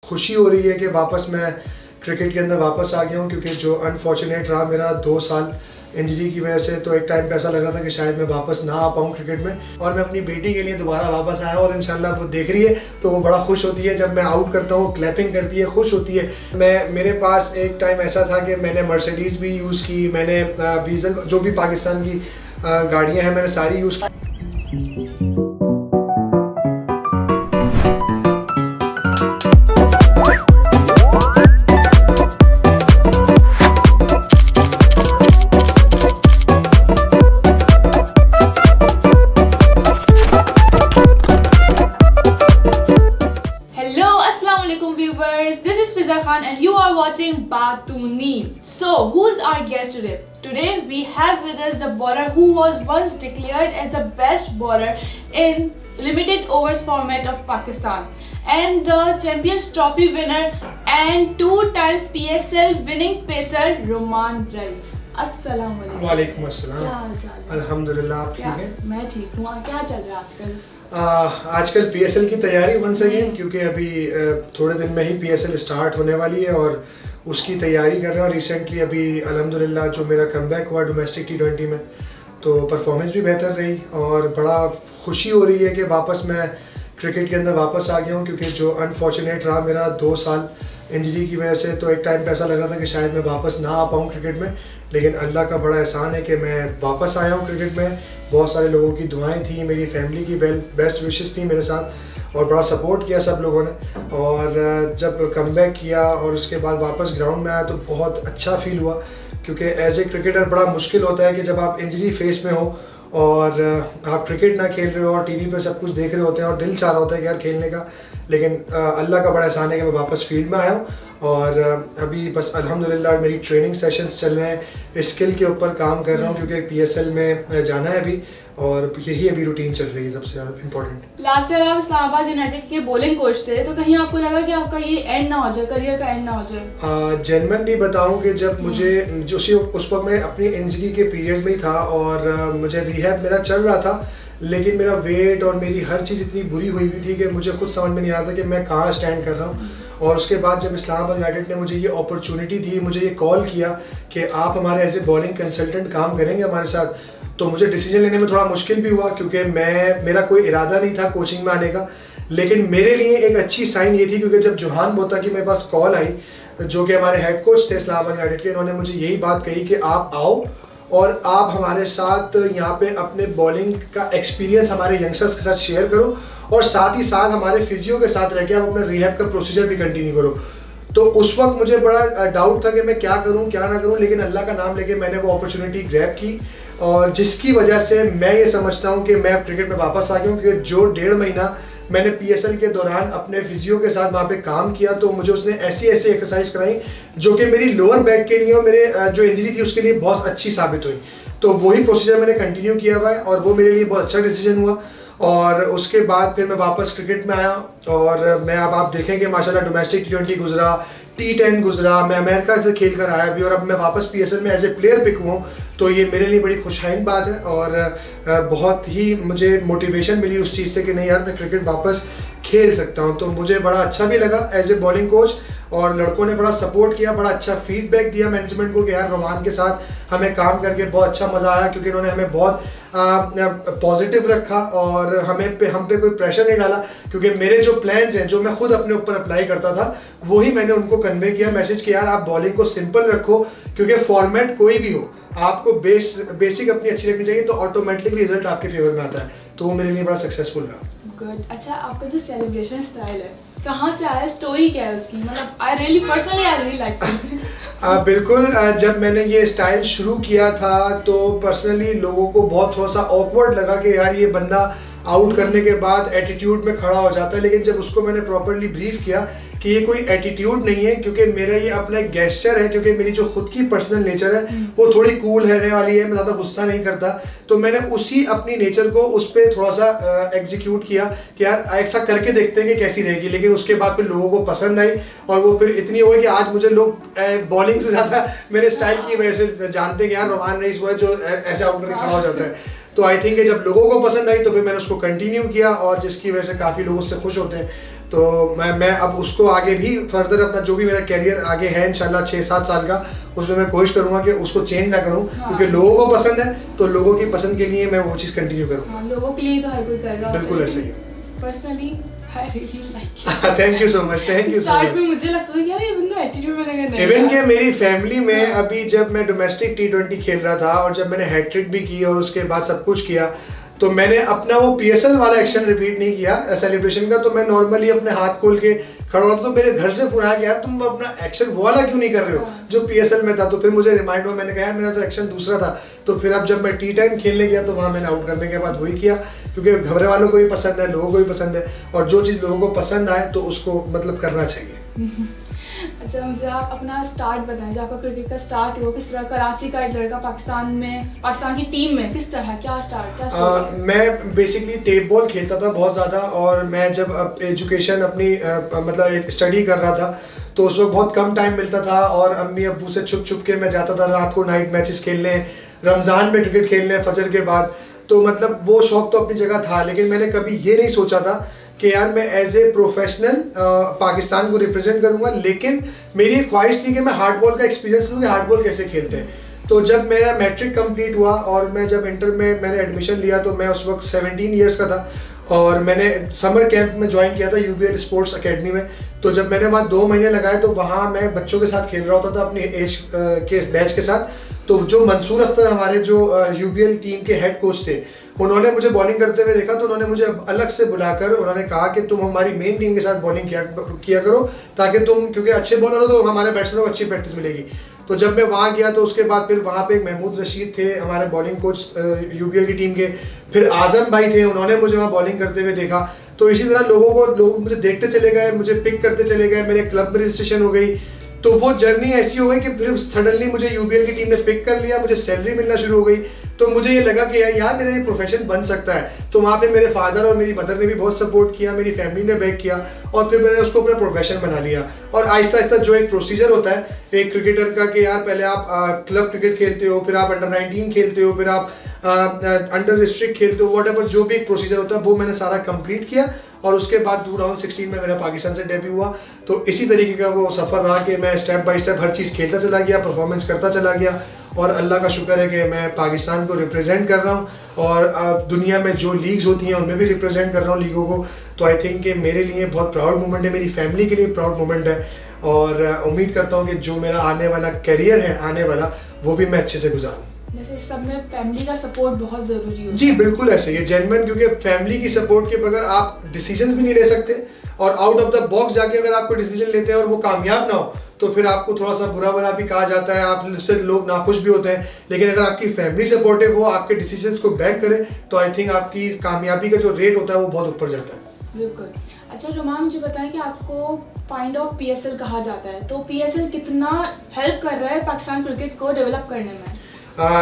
खुशी हो रही है कि वापस मैं क्रिकेट के अंदर वापस आ गया हूँ, क्योंकि जो अनफॉर्चुनेट रहा मेरा 2 साल इंजरी की वजह से, तो एक टाइम पे ऐसा लग रहा था कि शायद मैं वापस ना आ पाऊँ क्रिकेट में। और मैं अपनी बेटी के लिए दोबारा वापस आया और इंशाल्लाह वो देख रही है तो वो बड़ा खुश होती है जब मैं आउट करता हूँ, क्लैपिंग करती है, खुश होती है। मेरे पास एक टाइम ऐसा था कि मैंने मर्सिडीज़ भी यूज़ की, मैंने डीजल जो भी पाकिस्तान की गाड़ियाँ हैं मैंने सारी यूज़ की। And you are watching Batuni. So, who's our guest today? Today we have with us the bowler who was once declared as the best bowler in limited overs format of Pakistan and the Champions Trophy winner and 2 times PSL winning pacer Roman Raees. अस्सलाम वालेकुम। वालेकुम अस्सलाम। क्या हाल चाल है? अल्हम्दुलिल्लाह, आप ठीक हैं? मैं ठीक हूँ। क्या चल रहा है आजकल? आजकल PSL की तैयारी वंस अगेन, क्योंकि अभी थोड़े दिन में ही PSL स्टार्ट होने वाली है और उसकी तैयारी कर रहे हैं। और रिसेंटली अभी अल्हम्दुलिल्लाह जो मेरा कमबैक हुआ डोमेस्टिक T20 में, तो परफॉर्मेंस भी बेहतर रही और बड़ा खुशी हो रही है कि वापस मैं क्रिकेट के अंदर वापस आ गया हूँ, क्योंकि जो अनफॉर्चुनेट रहा मेरा 2 साल इंजरी की वजह से, तो एक टाइम पे ऐसा लग रहा था कि शायद मैं वापस ना आ पाऊँ क्रिकेट में। लेकिन अल्लाह का बड़ा एहसान है कि मैं वापस आया हूँ क्रिकेट में। बहुत सारे लोगों की दुआएं थी, मेरी फैमिली की बेस्ट विशेस थी मेरे साथ और बड़ा सपोर्ट किया सब लोगों ने। और जब कमबैक किया और उसके बाद वापस ग्राउंड में आया तो बहुत अच्छा फील हुआ, क्योंकि एज ए क्रिकेटर बड़ा मुश्किल होता है कि जब आप इंजरी फेस में हो और आप क्रिकेट ना खेल रहे हो और टीवी पे सब कुछ देख रहे होते हैं और दिल चाह रहा होता है कि यार खेलने का, लेकिन अल्लाह का बड़ा एहसान है कि मैं वापस फील्ड में आया हूँ। और अभी बस अल्हम्दुलिल्लाह मेरी ट्रेनिंग सेशंस चल रहे हैं, स्किल के ऊपर काम कर रहा हूँ, क्योंकि PSL में जाना है अभी और यही अभी रूटीन चल रही है सबसे ज़्यादा इम्पोर्टेंट। लास्ट ईयर आप इस्लामाबाद यूनाइटेड के बॉलिंग कोच थे, तो कहीं आपको लगा कि आपका ये एंड ना हो जाए, करियर का एंड ना हो जाए? जेन्युइनली बताऊं कि जब मुझे उस वक्त मैं अपनी इंजरी के पीरियड में ही था और मुझे रिहैब मेरा चल रहा था, लेकिन मेरा वेट और मेरी हर चीज़ इतनी बुरी हुई हुई थी कि मुझे खुद समझ में नहीं आ रहा था कि मैं कहाँ स्टैंड कर रहा हूँ। और उसके बाद जब इस्लामाबाद यूनाइटेड ने मुझे ये अपॉर्चुनिटी दी, मुझे ये कॉल किया कि आप हमारे एज ए बॉलिंग कंसल्टेंट काम करेंगे हमारे साथ, तो मुझे डिसीजन लेने में थोड़ा मुश्किल भी हुआ, क्योंकि मेरा कोई इरादा नहीं था कोचिंग में आने का। लेकिन मेरे लिए एक अच्छी साइन ये थी, क्योंकि जब जोहान बोता की मेरे पास कॉल आई, जो कि हमारे हेड कोच थे इस्लामाबाद यूनाइटेड के, इन्होंने मुझे यही बात कही कि आप आओ और आप हमारे साथ यहाँ पे अपने बॉलिंग का एक्सपीरियंस हमारे यंगस्टर्स के साथ शेयर करो और साथ ही साथ हमारे फिजियो के साथ रह के आप अपना रिहैब का प्रोसीजर भी कंटिन्यू करो। तो उस वक्त मुझे बड़ा डाउट था कि मैं क्या करूं क्या ना करूं, लेकिन अल्लाह का नाम लेके मैंने वो अपॉर्चुनिटी ग्रैब की और जिसकी वजह से मैं ये समझता हूं कि मैं क्रिकेट में वापस आ गया हूं। क्योंकि जो 1.5 महीना मैंने PSL के दौरान अपने फिजियो के साथ वहाँ पे काम किया, तो मुझे उसने ऐसी एक्सरसाइज कराई जो कि मेरी लोअर बैक के लिए और मेरे जो इंजरी थी उसके लिए बहुत अच्छी साबित हुई। तो वही प्रोसीजर मैंने कंटिन्यू किया हुआ है और वो मेरे लिए बहुत अच्छा डिसीजन हुआ। और उसके बाद फिर मैं वापस क्रिकेट में आया और मैं अब आप देखेंगे माशाल्लाह डोमेस्टिक T20 गुजरा, T10 गुजरा, मैं अमेरिका से खेल कर आया भी और अब मैं वापस PSL में एज ए प्लेयर पिक हुआ हूँ। तो ये मेरे लिए बड़ी खुशहाइन बात है और बहुत ही मुझे मोटिवेशन मिली उस चीज़ से कि नहीं यार मैं क्रिकेट वापस खेल सकता हूँ। तो मुझे बड़ा अच्छा भी लगा एज ए बॉलिंग कोच और लड़कों ने बड़ा सपोर्ट किया, बड़ा अच्छा फीडबैक दिया मैनेजमेंट को कि यार रोमान के साथ हमें काम करके बहुत अच्छा मज़ा आया, क्योंकि इन्होंने हमें बहुत पॉजिटिव रखा और हम पे कोई प्रेशर नहीं डाला। क्योंकि मेरे जो प्लान्स हैं जो मैं खुद अपने ऊपर अप्लाई करता था वही मैंने उनको कन्वे किया मैसेज कि यार आप बॉलिंग को सिंपल रखो, क्योंकि फॉर्मेट कोई भी हो आपको बेसिक अपनी अच्छी रखनी चाहिए, तो ऑटोमेटिकली रिजल्ट आपके फेवर में आता है। तो वो मेरे लिए बड़ा सक्सेसफुल रहा। गुड। अच्छा, आपका जो सेलिब्रेशन स्टाइल है कहाँ से आया, स्टोरी क्या है उसकी? मतलब आई रियली लाइक इट। बिल्कुल, जब मैंने ये स्टाइल शुरू किया था तो पर्सनली लोगों को बहुत थोड़ा सा ऑकवर्ड लगा कि यार ये बंदा आउट करने के बाद एटीट्यूड में खड़ा हो जाता है। लेकिन जब उसको मैंने प्रॉपर्ली ब्रीफ किया कि ये कोई एटीट्यूड नहीं है, क्योंकि मेरा ये अपना एक गेस्चर है, क्योंकि मेरी जो खुद की पर्सनल नेचर है वो थोड़ी कूल रहने वाली है, मैं ज़्यादा गुस्सा नहीं करता। तो मैंने उसी अपनी नेचर को उस पर थोड़ा सा एग्जीक्यूट किया कि यार ऐसा करके देखते हैं कि कैसी रहेगी। लेकिन उसके बाद फिर लोगों को पसंद आई और वो फिर इतनी हो गई कि आज मुझे लोग बॉलिंग से ज़्यादा मेरे स्टाइल की वजह से जानते हैं कि यार रोमान रईस वो है जो ऐसे आउट करके खड़ा हो जाता है। तो आई थिंक जब लोगों को पसंद आई तो फिर मैंने उसको कंटिन्यू किया और जिसकी वजह से काफ़ी लोग उससे खुश होते हैं। तो मैं अब उसको आगे भी फर्दर अपना जो भी मेरा कैरियर आगे है इंशाल्लाह 6-7 साल का, उसमें मैं कोशिश करूंगा कि उसको चेंज ना करूं। क्योंकि लोगों को पसंद है तो लोगों की पसंद के लिए मैं वो चीज़ कंटिन्यू करूँ। लोगों के लिए तो हर कोई कर रहा है, बिल्कुल ऐसे ही। Personally I really like it. Thank you so much, thank you so start much. में मुझे लगता था कि यार ये बंदा एटीट्यूड में लगा नहीं। इवन के मेरी फैमिली में अभी जब मैं डोमेस्टिक T20 खेल रहा था और जब मैंने हैट्रिक भी की और उसके बाद सब कुछ किया, तो मैंने अपना वो PSL वाला एक्शन रिपीट नहीं किया सेलिब्रेशन का। तो मैं नॉर्मली अपने हाथ खोल के खड़ा हुआ, तो मेरे घर से फोन आया कि यार तुम अपना एक्शन वो वाला क्यों नहीं कर रहे हो जो PSL में था। तो फिर मुझे रिमाइंड हुआ, मैंने कहा यार मेरा तो एक्शन दूसरा था। तो फिर अब जब मैं T10 खेलने गया तो वहाँ मैंने आउट करने के बाद वही किया, क्योंकि घर वालों को भी पसंद है, लोगों को भी पसंद है, और जो चीज़ लोगों को पसंद आए तो उसको मतलब करना चाहिए। अच्छा, मुझे आप अपना स्टार्ट बताएं, जो आपका क्रिकेट का स्टार्ट हुआ किस तरह, कराची का एक लड़का पाकिस्तान की टीम में किस तरह, क्या स्टार्ट? मैं बेसिकली टेप बॉल खेलता था बहुत ज़्यादा, और मैं जब एजुकेशन अपनी मतलब स्टडी कर रहा था तो उस वक्त बहुत कम टाइम मिलता था, और अम्मी अब्बू से छुप छुप के मैं जाता था रात को नाइट मैचेस खेलने, रमज़ान में क्रिकेट खेलने फजर के बाद। तो मतलब वो शौक तो अपनी जगह था, लेकिन मैंने कभी ये नहीं सोचा था कि यार मैं एज ए प्रोफेशनल पाकिस्तान को रिप्रेजेंट करूंगा। लेकिन मेरी एक ख्वाहिश थी कि मैं हार्ड बॉल का एक्सपीरियंस लूँ कि हार्ड बॉल कैसे खेलते हैं। तो जब मेरा मैट्रिक कंप्लीट हुआ और मैं जब इंटर में मैंने एडमिशन लिया, तो मैं उस वक्त 17 ईयर्स का था, और मैंने समर कैंप में ज्वाइन किया था UBL स्पोर्ट्स अकेडमी में। तो जब मैंने वहाँ 2 महीने लगाए तो वहाँ मैं बच्चों के साथ खेल रहा होता था अपनी एज के बैच के साथ। तो जो मंसूर अख्तर हमारे जो UBL टीम के हेड कोच थे, उन्होंने मुझे बॉलिंग करते हुए देखा, तो उन्होंने मुझे अलग से बुलाकर उन्होंने कहा कि तुम हमारी मेन टीम के साथ बॉलिंग किया करो, ताकि तुम, क्योंकि अच्छे बॉलर हो तो हमारे बैट्समैनों को अच्छी प्रैक्टिस मिलेगी। तो जब मैं वहाँ गया तो उसके बाद फिर वहाँ पे एक महमूद रशीद थे हमारे बॉलिंग कोच UBL की टीम के, फिर आजम भाई थे, उन्होंने मुझे वहाँ बॉलिंग करते हुए देखा। तो इसी तरह लोग मुझे देखते चले गए, मुझे पिक करते चले गए, मेरे क्लब में रजिस्ट्रेशन हो गई। तो वो जर्नी ऐसी हो गई कि फिर सडनली मुझे UBL की टीम ने पिक कर लिया, मुझे सैलरी मिलना शुरू हो गई। तो मुझे ये लगा कि यार मेरा ये प्रोफेशन बन सकता है। तो वहाँ पे मेरे फादर और मेरी मदर ने भी बहुत सपोर्ट किया, मेरी फैमिली ने बैक किया, और फिर मैंने उसको अपना प्रोफेशन बना लिया। और आहिस्ता आहिस्ता जो एक प्रोसीजर होता है एक क्रिकेटर का, कि यार पहले आप क्लब क्रिकेट खेलते हो, फिर आप अंडर 19 खेलते हो, फिर आप अंडर डिस्ट्रिक्ट खेलते हो, वट एवर जो भी एक प्रोसीजर होता है वो मैंने सारा कंप्लीट किया। और उसके बाद 2016 में मेरा पाकिस्तान से डेब्यू हुआ। तो इसी तरीके का वो सफ़र रहा कि मैं स्टेप बाय स्टेप हर चीज़ खेलता चला गया, परफॉर्मेंस करता चला गया, और अल्लाह का शुक्र है कि मैं पाकिस्तान को रिप्रेजेंट कर रहा हूँ, और दुनिया में जो लीग्स होती हैं उनमें भी रिप्रेजेंट कर रहा हूँ लीगों को। तो आई थिंक कि मेरे लिए बहुत प्राउड मोमेंट है, मेरी फैमिली के लिए प्राउड मोमेंट है, और उम्मीद करता हूँ कि जो मेरा आने वाला करियर है आने वाला, वो भी मैं अच्छे से गुजारूँ। जैसे सब में फैमिली का सपोर्ट बहुत ज़रूरी होता है। जी बिल्कुल ऐसे ही जेन्युइन, क्योंकि फैमिली की सपोर्ट के बगैर आप डिसीजन भी नहीं ले सकते, और आउट ऑफ द बॉक्स जाके अगर आपको डिसीजन लेते हैं और वो कामयाब ना हो तो फिर आपको थोड़ा सा बुरा भला भी कहा जाता है, आप उससे लोग नाखुश भी होते हैं। लेकिन अगर आपकी फैमिली सपोर्टिव हो, आपके डिसीजंस को बैक करे, तो आई थिंक आपकी कामयाबी का जो रेट होता है वो बहुत ऊपर जाता है। बिल्कुल। अच्छा रुमान, मुझे बताएं कि आपको फाइंड ऑफ PSL कहा जाता है, तो PSL कितना हेल्प कर रहा है पाकिस्तान क्रिकेट को डेवलप करने में?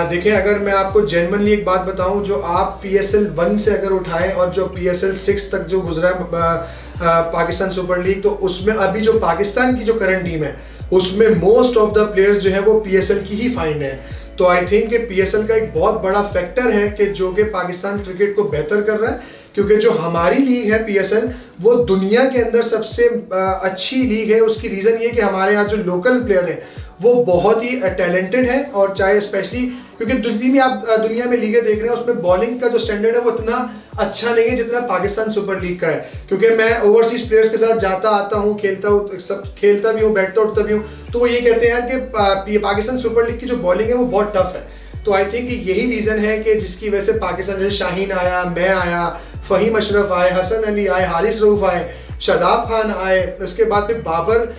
देखिए, अगर मैं आपको जेन्युइनली एक बात बताऊं, जो आप PSL 1 से अगर उठाएं और जो PSL 6 तक जो गुजरा है पाकिस्तान सुपर लीग, तो उसमें अभी जो पाकिस्तान की जो करंट टीम है उसमें मोस्ट ऑफ द प्लेयर्स जो है वो PSL की ही फाइंड है। तो आई थिंक कि PSL का एक बहुत बड़ा फैक्टर है कि जो कि पाकिस्तान क्रिकेट को बेहतर कर रहा है, क्योंकि जो हमारी लीग है PSL वो दुनिया के अंदर सबसे अच्छी लीग है। उसकी रीज़न ये कि हमारे यहाँ जो लोकल प्लेयर हैं वो बहुत ही टैलेंटेड है, और चाहे स्पेशली क्योंकि दुनिया में लीगें देख रहे हैं उसमें बॉलिंग का जो स्टैंडर्ड है वो इतना अच्छा नहीं है जितना पाकिस्तान सुपर लीग का है। क्योंकि मैं ओवरसीज प्लेयर्स के साथ जाता आता हूँ, खेलता भी हूँ, बैठता उठता भी हूँ, तो वो ये कहते हैं कि पाकिस्तान सुपर लीग की जो बॉलिंग है वो बहुत टफ है। तो आई थिंक यही रीज़न है कि जिसकी वजह से पाकिस्तान, जैसे शाहीन आया, मैं आया, फ़हीम अशरफ आए, हसन अली आए, हारिस रऊफ आए, शादाब खान आए, उसके बाद फिर बाबर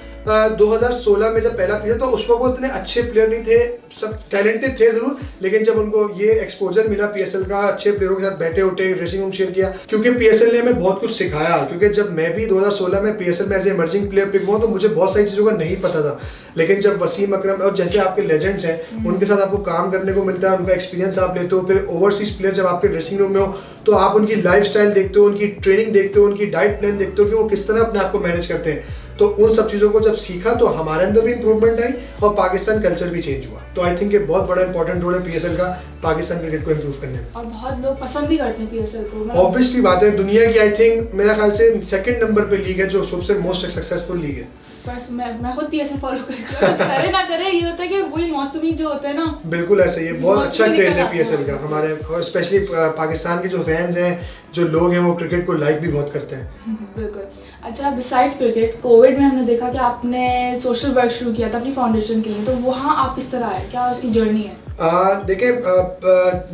2016 में जब पहला प्लेयर, तो उस वक्त वो इतने अच्छे प्लेयर नहीं थे, सब टैलेंटेड थे ज़रूर, लेकिन जब उनको ये एक्सपोजर मिला PSL का, अच्छे प्लेयरों के साथ बैठे उठे, ड्रेसिंग रूम शेयर किया, क्योंकि PSL ने हमें बहुत कुछ सिखाया। क्योंकि जब मैं भी 2016 में PSL में as a emerging player pick हुआ तो मुझे बहुत सारी चीज़ों का नहीं पता था, लेकिन जब वसीम अकरम और जैसे आपके लेजेंड्स हैं उनके साथ आपको काम करने को मिलता है, उनका एक्सपीरियंस आप लेते हो, फिर ओवरसीज प्लेयर जब आपके ड्रेसिंग रूम में हो तो आप उनकी लाइफ स्टाइल देखते हो, उनकी ट्रेनिंग देखते हो, उनकी डाइट प्लान देखते हो कि वो किस तरह अपने आप को मैनेज करते हैं। तो उन सब चीज़ों को जब सीखा तो हमारे अंदर भी इंप्रूवमेंट आई और पाकिस्तान कल्चर भी चेंज हुआ। तो आई थिंक ये बहुत बड़ा इंपॉर्टेंट रोल है PSL का पाकिस्तान क्रिकेट को इम्प्रूव करने में। और बहुत लोग पसंद भी करते हैं PSL को। ऑब्वियसली बात है, दुनिया की आई थिंक मेरा ख्याल से 2nd नंबर पे लीग है जो सबसे मोस्ट सक्सेसफुल लीग है। बस मैं खुद PSL फॉलो करती हूँ, कुछ करे ना करे ये होता है कि वही मौसमी जो होता है ना। बिल्कुल ऐसा ही है, बहुत अच्छा क्रेज है PSL का हमारे, और स्पेशली पाकिस्तान के जो फैंस हैं, जो लोग हैं, वो क्रिकेट को लाइक भी बहुत करते हैं। बिल्कुल। अच्छा, बिसाइड्स क्रिकेट, कोविड में हमने देखा कि आपने सोशल वर्क शुरू किया था अपनी फाउंडेशन के लिए, तो वहाँ आप किस तरह आए, क्या उसकी जर्नी है? देखिए,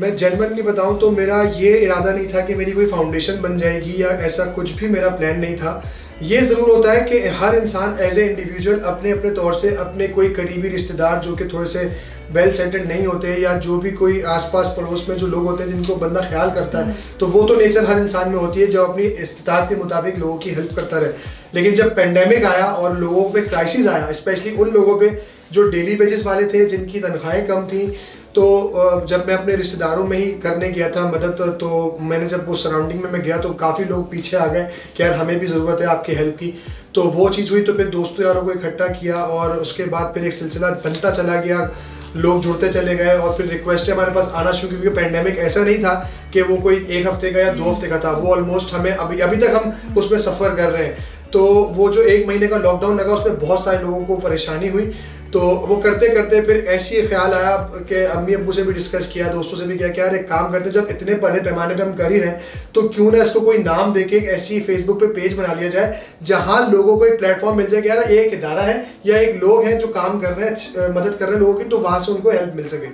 मैं जेन्युइनली बताऊं तो मेरा ये इरादा नहीं था कि मेरी कोई फाउंडेशन बन जाएगी या ऐसा कुछ भी मेरा प्लान नहीं था। ये ज़रूर होता है कि हर इंसान एज ए इंडिविजुअल अपने अपने तौर से अपने कोई करीबी रिश्तेदार जो कि थोड़े से वेल सेटल्ड नहीं होते, या जो भी कोई आसपास पड़ोस में जो लोग होते हैं जिनको बंदा ख्याल करता है, तो वो तो नेचर हर इंसान में होती है जो अपनी इस्तिताअत के मुताबिक लोगों की हेल्प करता रहे। लेकिन जब पेंडेमिक आया और लोगों पे क्राइसिस आया, स्पेशली उन लोगों पे जो डेली वेजेस वाले थे, जिनकी तनख्वाहें कम थी, तो जब मैं अपने रिश्तेदारों में ही करने गया था मदद, तो मैंने जब वो सराउंडिंग में मैं गया तो काफ़ी लोग पीछे आ गए कि यार हमें भी ज़रूरत है आपकी हेल्प की। तो वो चीज़ हुई, तो फिर दोस्तों यारों को इकट्ठा किया और उसके बाद फिर एक सिलसिला बनता चला गया, लोग जुड़ते चले गए और फिर रिक्वेस्ट हमारे पास आना शुरू, क्योंकि पेंडेमिक ऐसा नहीं था कि वो कोई 1 हफ्ते का या 2 हफ्ते का था, वो ऑलमोस्ट हमें अभी तक हम उसमें सफ़र कर रहे हैं। तो वो जो 1 महीने का लॉकडाउन लगा उसमें बहुत सारे लोगों को परेशानी हुई। तो वो करते करते फिर ऐसी ख्याल आया कि अम्मी अब्बू से भी डिस्कस किया, दोस्तों से भी किया कि यार एक काम करते, जब इतने बड़े पैमाने पे हम कर ही रहे हैं तो क्यों ना इसको कोई नाम देके एक ऐसी फेसबुक पे पेज बना लिया जाए जहां लोगों को एक प्लेटफॉर्म मिल जाए कि यार ये एक इदारा है या एक लोग हैं जो काम कर रहे हैं, मदद कर रहे हैं लोगों की, तो वहां से उनको हेल्प मिल सके।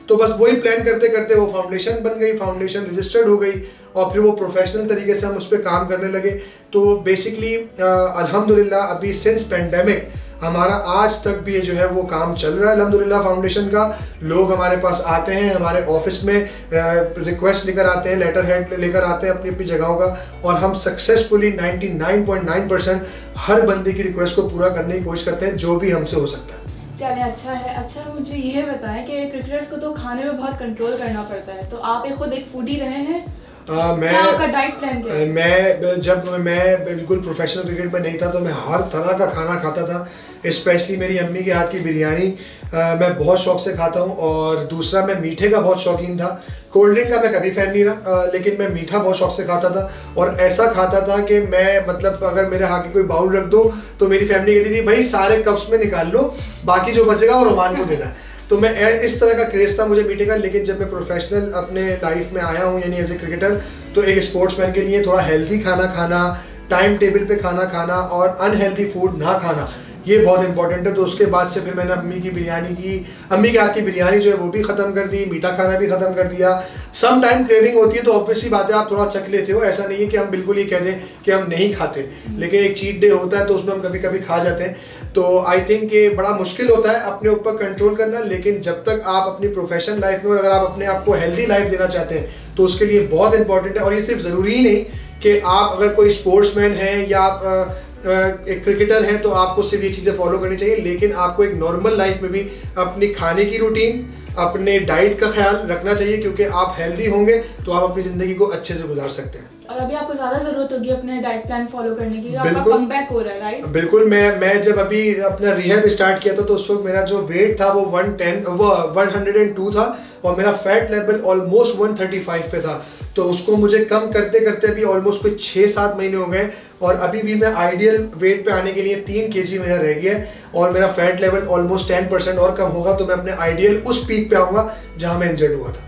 तो बस वही प्लान करते करते वो फाउंडेशन बन गई, फाउंडेशन रजिस्टर्ड हो गई और फिर वो प्रोफेशनल तरीके से हम उस पर काम करने लगे। तो बेसिकली अल्हम्दुलिल्लाह अभी सिंस पेंडेमिक हमारा आज तक भी ये जो है वो काम चल रहा है अल्हम्दुलिल्लाह फाउंडेशन का। लोग हमारे पास आते हैं, हमारे ऑफिस में रिक्वेस्ट लेकर आते हैं, लेटर हेड लेकर आते हैं अपनी अपनी जगहों का, और हम सक्सेसफुली 99.9% हर बंदे की रिक्वेस्ट को पूरा करने की कोशिश करते हैं जो भी हमसे हो सकता है। चलिए, अच्छा है। अच्छा, मुझे ये बताएं कि क्रिकेटर्स को तो खाने में बहुत कंट्रोल करना पड़ता है, तो आप खुद एक फूडी रहे हैं? मैं डाइट प्लान क्या है? जब मैं बिल्कुल प्रोफेशनल क्रिकेट में नहीं था तो मैं हर तरह का खाना खाता था, स्पेशली मेरी अम्मी के हाथ की बिरयानी मैं बहुत शौक से खाता हूँ। और दूसरा, मैं मीठे का बहुत शौकीन था। कोल्ड ड्रिंक का मैं कभी फैन नहीं रहा, लेकिन मैं मीठा बहुत शौक से खाता था, और ऐसा खाता था कि मैं मतलब अगर मेरे हाथ की कोई बाउल रख दो तो मेरी फैमिली कहती थी भाई सारे कप्स में निकाल लो, बाकी जो बचेगा वो रोमान को देना है। तो मैं इस तरह का क्रेज था मुझे मीठे का। लेकिन जब मैं प्रोफेशनल अपने लाइफ में आया हूँ, यानी एज ए क्रिकेटर, तो एक स्पोर्ट्समैन के लिए थोड़ा हेल्दी खाना खाना, टाइम टेबल पे खाना खाना और अनहेल्दी फूड ना खाना, ये बहुत इंपॉर्टेंट है। तो उसके बाद से फिर मैंने अम्मी के हाथ की बिरयानी जो है वो भी ख़त्म कर दी, मीठा खाना भी ख़त्म कर दिया। सम टाइम क्रेविंग होती है तो ऑब्वियसली बात है आप थोड़ा चख लेते हो, ऐसा नहीं है कि हम बिल्कुल ये कह दें कि हम नहीं खाते, लेकिन एक चीट डे होता है तो उसमें हम कभी कभी खा जाते हैं। तो आई थिंक ये बड़ा मुश्किल होता है अपने ऊपर कंट्रोल करना, लेकिन जब तक आप अपनी प्रोफेशनल लाइफ में, और अगर आप अपने आप को हेल्दी लाइफ देना चाहते हैं तो उसके लिए बहुत इंपॉर्टेंट है। और ये सिर्फ ज़रूरी ही नहीं कि आप अगर कोई स्पोर्ट्समैन हैं या आप एक क्रिकेटर हैं तो आपको सिर्फ ये चीज़ें फॉलो करनी चाहिए, लेकिन आपको एक नॉर्मल लाइफ में भी अपनी खाने की रूटीन, अपने डाइट का ख्याल रखना चाहिए, क्योंकि आप हेल्दी होंगे तो आप अपनी ज़िंदगी को अच्छे से गुजार सकते हैं। और अभी आपको ज़्यादा ज़रूरत होगी अपने डाइट प्लान फॉलो करने की, आपका कमबैक हो रहा है, राइट? बिल्कुल। मैं जब अभी अपना रिहैब स्टार्ट किया था तो उस वक्त मेरा जो वेट था वो 102 था और मेरा फैट लेवल ऑलमोस्ट 135 पे था। तो उसको मुझे कम करते करते अभी ऑलमोस्ट कोई 6-7 महीने हो गए, और अभी भी मैं आइडियल वेट पे आने के लिए 3 kg मेरा रह गया है, और मेरा फैट लेवल ऑलमोस्ट 10% और कम होगा तो मैं अपने आइडियल उस पीक पे आऊँगा जहाँ मैं इंजर्ड हुआ था।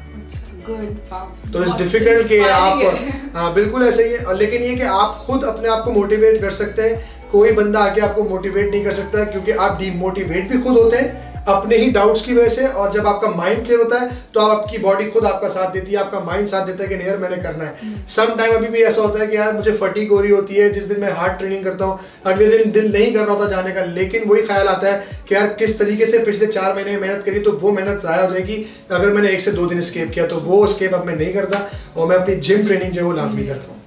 तो इट्स डिफिकल्ट कि आप, हाँ बिल्कुल ऐसे ही है, लेकिन ये कि आप खुद अपने आप को मोटिवेट कर सकते हैं, कोई बंदा आके आपको मोटिवेट नहीं कर सकता, क्योंकि आप डीमोटिवेट भी खुद होते हैं अपने ही डाउट्स की वजह से। और जब आपका माइंड क्लियर होता है तो आपकी बॉडी खुद आपका साथ देती है, आपका माइंड साथ देता है कि नहीं यार मैंने करना है। सम टाइम अभी भी ऐसा होता है कि यार मुझे फटीग हो रही होती है, जिस दिन मैं हार्ड ट्रेनिंग करता हूँ अगले दिन दिल नहीं कर रहा होता जाने का, लेकिन वही ख्याल आता है कि यार किस तरीके से पिछले 4 महीने मेहनत करी तो वो मेहनत ज़ाया हो जाएगी अगर मैंने 1 से 2 दिन स्केप किया। तो वो स्केप अब मैं नहीं करता और मैं अपनी जिम ट्रेनिंग जो है वो लाजमी करता हूँ।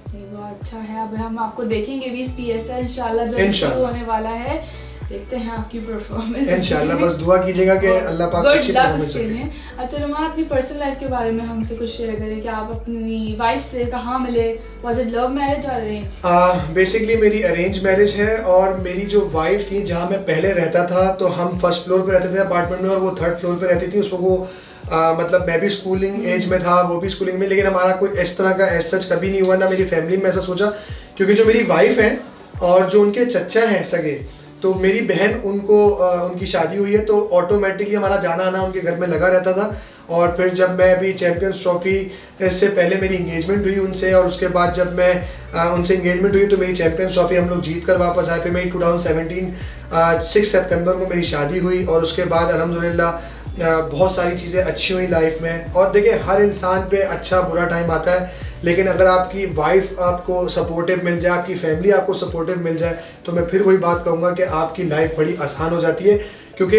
अच्छा है, अब हम आपको देखेंगे भी इस PSL इंशाल्लाह जो शुरू होने वाला है। देखते हैं आपकी परफॉर्मेंस। इंशाल्लाह, बस दुआ कीजिएगा कि अल्लाह पाक अच्छी परफॉर्मेंस दे। अच्छा रुमान, अपनी पर्सनल लाइफ के बारे में हमसे कुछ शेयर करें कि आप अपनी वाइफ से कहाँ मिले, वाज इट लव मैरिज और अरेंज? बेसिकली मेरी अरेंज मैरिज है, और मेरी जो वाइफ थी जहाँ मैं पहले रहता था तो हम फर्स्ट फ्लोर पे रहते थे अपार्टमेंट में, और वो थर्ड फ्लोर पे रहती थी। उसको वो मतलब मैं भी स्कूलिंग एज में था, वो भी स्कूलिंग में, लेकिन हमारा कोई इस तरह का एज सच कभी नहीं हुआ, ना मेरी फैमिली में ऐसा सोचा। क्योंकि जो मेरी वाइफ है और जो उनके चच्चा हैं सगे, तो मेरी बहन उनको उनकी शादी हुई है, तो ऑटोमेटिकली हमारा जाना आना उनके घर में लगा रहता था। और फिर जब मैं अभी चैम्पियंस ट्रॉफी, इससे पहले मेरी इंगेजमेंट हुई उनसे, और उसके बाद जब मैं उनसे इंगेजमेंट हुई तो मेरी चैम्पियंस ट्रॉफी हम लोग जीत कर वापस आए। फिर मेरी 2017 6 सितंबर को मेरी शादी हुई, और उसके बाद अल्हम्दुलिल्लाह बहुत सारी चीज़ें अच्छी हुई लाइफ में। और देखिए, हर इंसान पे अच्छा बुरा टाइम आता है, लेकिन अगर आपकी वाइफ आपको सपोर्टिव मिल जाए, आपकी फैमिली आपको सपोर्टिव मिल जाए, तो मैं फिर वही बात कहूँगा कि आपकी लाइफ बड़ी आसान हो जाती है। क्योंकि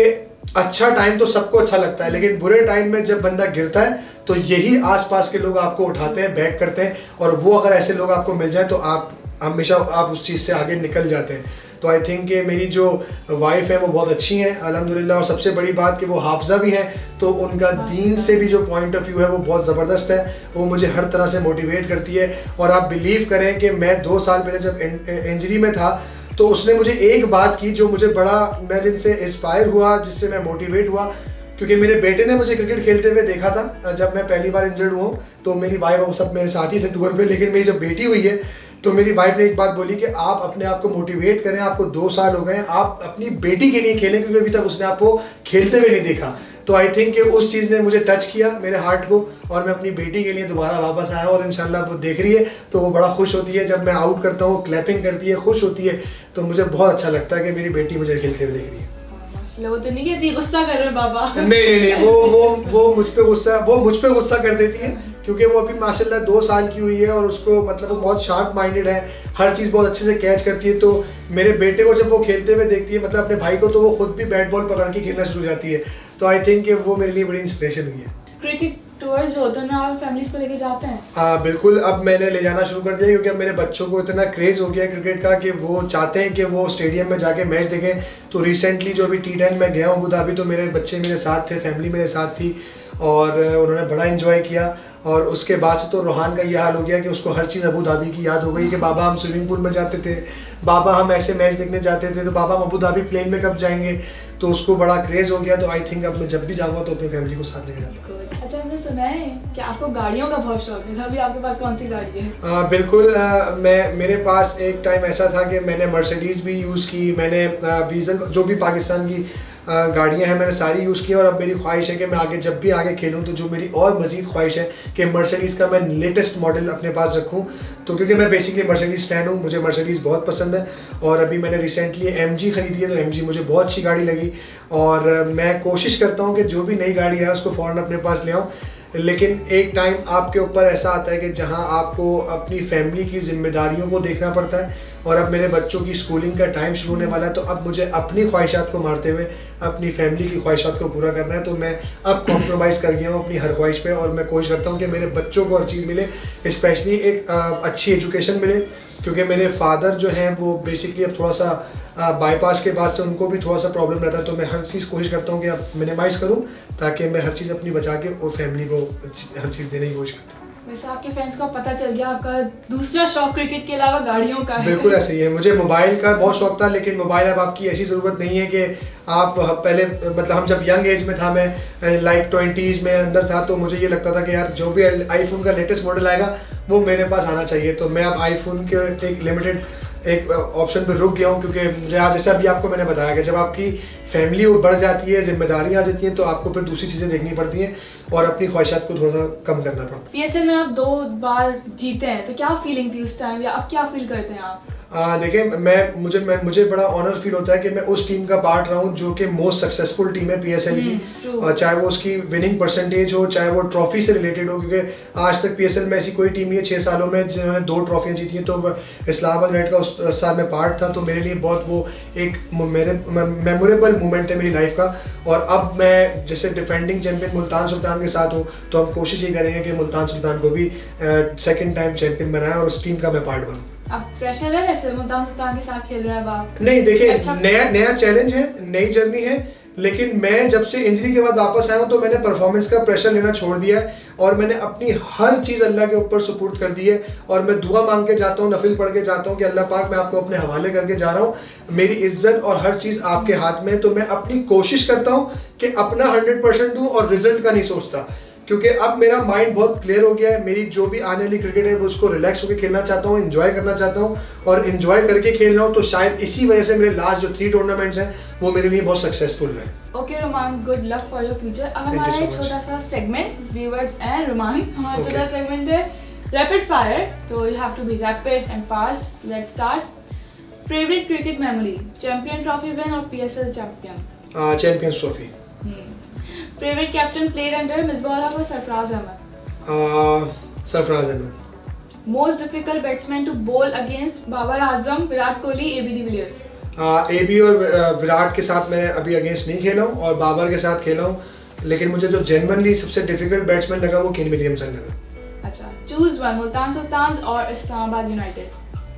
अच्छा टाइम तो सबको अच्छा लगता है, लेकिन बुरे टाइम में जब बंदा गिरता है तो यही आसपास के लोग आपको उठाते हैं, बैक करते हैं, और वो अगर ऐसे लोग आपको मिल जाए तो आप हमेशा आप उस चीज़ से आगे निकल जाते हैं। तो आई थिंक कि मेरी जो वाइफ है वो बहुत अच्छी हैं अल्हम्दुलिल्लाह, और सबसे बड़ी बात कि वो हाफिज़ा भी हैं, तो उनका दीन से भी जो पॉइंट ऑफ व्यू है वो बहुत ज़बरदस्त है। वो मुझे हर तरह से मोटिवेट करती है। और आप बिलीव करें कि मैं 2 साल पहले जब इंजरी में था, तो उसने मुझे एक बात की जो मुझे बड़ा, मैं जिनसे इंस्पायर हुआ, जिससे मैं मोटिवेट हुआ। क्योंकि मेरे बेटे ने मुझे क्रिकेट खेलते हुए देखा था जब मैं पहली बार इंजर्ड हुआ, तो मेरी वाइफ वो सब मेरे साथ ही थे टूर पे। लेकिन मेरी जब बेटी हुई है तो मेरी वाइफ ने एक बात बोली कि आप अपने आप को मोटिवेट करें, आपको 2 साल हो गए, आप अपनी बेटी के लिए खेलें, क्योंकि अभी तक उसने आपको खेलते हुए नहीं देखा। तो आई थिंक कि उस चीज़ ने मुझे टच किया मेरे हार्ट को, और मैं अपनी बेटी के लिए दोबारा वापस आया, और इंशाल्लाह वो देख रही है तो वो बड़ा खुश होती है। जब मैं आउट करता हूँ क्लैपिंग करती है, खुश होती है, तो मुझे बहुत अच्छा लगता है कि मेरी बेटी मुझे खेलते हुए देख रही है। वो तो नहीं कहती गुस्सा कर रहे बाबा? नहीं, वो मुझ पे गुस्सा कर देती है, क्योंकि वो अभी माशाल्लाह 2 साल की हुई है, और उसको मतलब वो बहुत शार्प माइंडेड है, हर चीज़ बहुत अच्छे से कैच करती है। तो मेरे बेटे को जब वो खेलते हुए देखती है, मतलब अपने भाई को, तो वो खुद भी बैट बॉल पकड़ के खेलना शुरू हो जाती है। तो आई थिंक कि वो मेरे लिए बड़ी इंस्पिरेशन हुई है। क्रिकेट टूर्स जो होते हैं ना, आप फैमिलीज को लेके जाते हैं? हाँ बिल्कुल, अब मैंने ले जाना शुरू कर दिया, क्योंकि अब मेरे बच्चों को इतना क्रेज़ हो गया क्रिकेट का कि वो चाहते हैं कि वो स्टेडियम में जाके मैच देखें। तो रिसेंटली जो अभी T10 में गया हूँ अबू धाबी, तो मेरे बच्चे मेरे साथ थे, फैमिली मेरे साथ थी, और उन्होंने बड़ा एंजॉय किया। और उसके बाद से तो रोहान का ये हाल हो गया कि उसको हर चीज़ अबू धाबी की याद हो गई कि बाबा हम स्विमिंग पूल में जाते थे, बाबा हम ऐसे मैच देखने जाते थे, तो बाबा हम अबू धाबी प्लेन में कब जाएंगे। तो उसको बड़ा क्रेज़ हो गया। तो आई थिंक अब मैं जब भी जाऊँगा तो अपनी फैमिली को साथ लेके जाता हूँ। अच्छा, हमने सुना है कि आपको गाड़ियों का बहुत शौक है, अभी आपके पास कौन सी गाड़ी है? बिल्कुल, मेरे पास एक टाइम ऐसा था कि मैंने मर्सिडीज़ भी यूज़ की, मैंने वीज़ल, जो भी पाकिस्तान की गाड़ियाँ हैं मैंने सारी यूज़ की। और अब मेरी ख्वाहिश है कि मैं आगे जब भी आगे खेलूँ, तो जो मेरी और मज़ीद ख्वाहिश है कि मर्सिडीज़ का मैं लेटेस्ट मॉडल अपने पास रखूँ। तो क्योंकि मैं बेसिकली मर्सिडीज़ फ़ैन हूँ, मुझे मर्सिडीज़ बहुत पसंद है। और अभी मैंने रिसेंटली MG ख़रीदी है, तो MG मुझे बहुत अच्छी गाड़ी लगी, और मैं कोशिश करता हूँ कि जो भी नई गाड़ी है उसको फ़ौरन अपने पास ले आऊँ। लेकिन एक टाइम आपके ऊपर ऐसा आता है कि जहां आपको अपनी फैमिली की जिम्मेदारियों को देखना पड़ता है, और अब मेरे बच्चों की स्कूलिंग का टाइम शुरू होने वाला है, तो अब मुझे अपनी ख्वाहिशात को मारते हुए अपनी फैमिली की ख्वाहिशात को पूरा करना है। तो मैं अब कॉम्प्रोमाइज़ कर गया हूँ अपनी हर ख्वाहिश पे, और मैं कोशिश करता हूँ कि मेरे बच्चों को हर चीज़ मिले, स्पेशली एक अच्छी एजुकेशन मिले। क्योंकि मेरे फादर जो हैं वो बेसिकली अब थोड़ा सा बाईपास के बाद से उनको भी थोड़ा सा प्रॉब्लम रहता है, तो मैं हर चीज़ कोशिश करता हूँ कि अब मिनिमाइज़ करूँ, ताकि मैं हर चीज़ अपनी बचा के और फैमिली को हर चीज़ देने की कोशिश करता हूँ। वैसे आपके फैंस को पता चल गया आपका दूसरा शौक क्रिकेट के अलावा गाड़ियों का है। बिल्कुल ऐसे ही है, मुझे मोबाइल का बहुत शौक था, लेकिन मोबाइल अब आपकी ऐसी ज़रूरत नहीं है कि आप पहले, मतलब हम जब यंग एज में था, मैं लाइक 20s में अंदर था, तो मुझे ये लगता था कि यार जो भी आईफोन का लेटेस्ट मॉडल आएगा वो मेरे पास आना चाहिए। तो मैं अब आईफोन के एक लिमिटेड एक ऑप्शन पे रुक गया हूँ, क्योंकि मुझे आज जैसे अभी आपको मैंने बताया कि जब आपकी फैमिली बढ़ जाती है, जिम्मेदारियाँ आ जाती हैं, तो आपको फिर दूसरी चीज़ें देखनी पड़ती हैं और अपनी ख्वाहिशात को थोड़ा सा कम करना पड़ता है। PSL में आप 2 बार जीते हैं, तो क्या फीलिंग थी उस टाइम, या अब क्या फील करते हैं आप? देखिए, मुझे बड़ा ऑनर फील होता है कि मैं उस टीम का पार्ट रहा हूँ जो कि मोस्ट सक्सेसफुल टीम है PSL की, चाहे वो उसकी विनिंग परसेंटेज हो, चाहे वो ट्रॉफी से रिलेटेड हो। क्योंकि आज तक PSL में ऐसी कोई टीम नहीं है 6 सालों में जिन्होंने 2 ट्रॉफियाँ जीती हैं। तो इस्लामाबाद रेड का उस साल में पार्ट था, तो मेरे लिए बहुत वो एक मेमोरेबल मोमेंट है मेरी लाइफ का। और अब मैं जैसे डिफेंडिंग चैंपियन मुल्तान सुल्तान के साथ हूँ, तो हम कोशिश ये करेंगे कि मुल्तान सुल्तान को भी सेकेंड टाइम चैंपियन बनाएं और उस टीम का मैं पार्ट बनूँ। अब प्रेशर है वैसे मुल्तान सुल्तान के साथ खेल रहे हैं अब आप? नहीं देखिए, अच्छा। नया चैलेंज है, नई जर्नी है, लेकिन मैं जब से इंजरी के बाद वापस आया हूँ तो मैंने परफॉर्मेंस का प्रेशर लेना छोड़ दिया है और मैंने अपनी हर चीज़ अल्लाह के ऊपर सुपुर्द कर दी है और मैं दुआ मांग के जाता हूँ, नफिल पढ़ के जाता हूँ कि अल्लाह पाक मैं आपको अपने हवाले करके जा रहा हूँ, मेरी इज्जत और हर चीज़ आपके हाथ में है। तो मैं अपनी कोशिश करता हूँ कि अपना 100% दूँ और रिजल्ट का नहीं सोचता, क्योंकि अब मेरा माइंड बहुत क्लियर हो गया है। मेरी जो भी आने वाली क्रिकेट है वो उसको रिलैक्स होकर खेलना चाहता हूँ, एंजॉय करना चाहता हूँ और एंजॉय करके खेल रहा हूँ। तो शायद इसी वजह से मेरे लास्ट जो 3 टूर्नामेंट्स हैं वो मेरे लिए बहुत सक्सेसफुल रहे। Okay Roman, good luck for your future. अब Thank you हमारा so एक much. छोटा सा सेगमेंट व्यूअर्स एंड रोमान, हमारा Okay. छोटा सेगमेंट है रैपिड फायर, तो you have to be rapid and fast. Let's start. Favourite cricket memory, champion trophy win और PSL champion? Champions trophy. Favourite captain played under Misbah और Sarfaraz Ahmed? Sarfaraz Ahmed. Most difficult batsman to bowl against, Babar Azam, Virat Kohli, AB de Villiers? AB और विराट के साथ मैंने अभी against नहीं खेला हूँ और बाबर के साथ खेला हूँ, लेकिन मुझे जो जेन्युइनली सबसे डिफिकल्ट बैट्समैन लगा वो केन विलियमसन लगा। अच्छा, चूज वन, मुल्तान सुल्तान और इस्लामाबाद यूनाइटेड?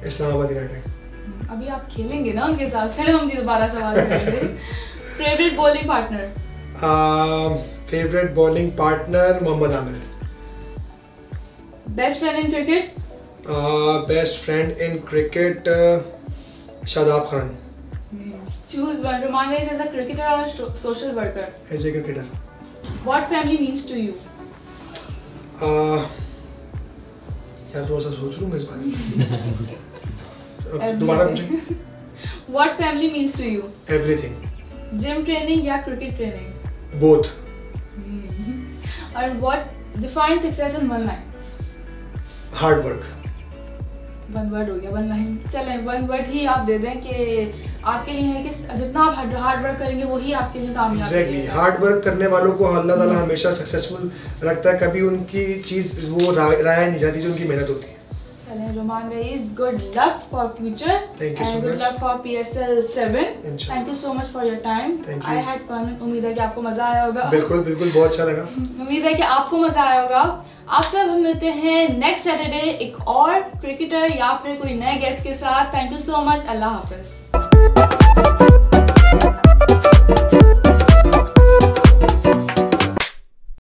इस्लामाबाद यूनाइटेड। अभी आप खेलेंगे ना उनके साथ, फिर हम दोबारा सवाल करेंगे। Favourite bowling partner? Favourite bowling partner Mohammad Amir. Best friend in cricket? Best friend in cricket Shadab Khan. Choose one, Roman Raees as a cricketer और social worker? As a cricketer. What family means to you? यार थोड़ा सा सोच लूँ मैं इस बारे में। दोबारा पूछें। What family means to you? Everything. Gym training या क्रिकेट ट्रेनिंग? बोथ। और what define success in one line? Hard work. One word हो गया, वन लाइन चलें, वन वर्ड ही आप दे दें कि आपके लिए है कि जितना आप हार्ड वर्क करेंगे वही आपके लिए कामयाब है। एग्जैक्टली, हार्ड वर्क करने वालों को अल्लाह ताला हमेशा सक्सेसफुल रखता है, कभी उनकी चीज़ वो राया नहीं जाती जो उनकी मेहनत होती है। चलें Rumman Raees, good luck for future Thank you so and good much. Luck for PSL 7। Inshallah. Thank you so much for your time. Thank you. I had fun. उम्मीद है कि आपको मजा आया होगा। बिल्कुल बिल्कुल, बहुत अच्छा लगा। उम्मीद है कि आपको मजा आया होगा। आप सब हम मिलते हैं नेक्स्ट सैटरडे एक और क्रिकेटर या फिर कोई नए गेस्ट के साथ। Thank you so much. Allah Hafiz.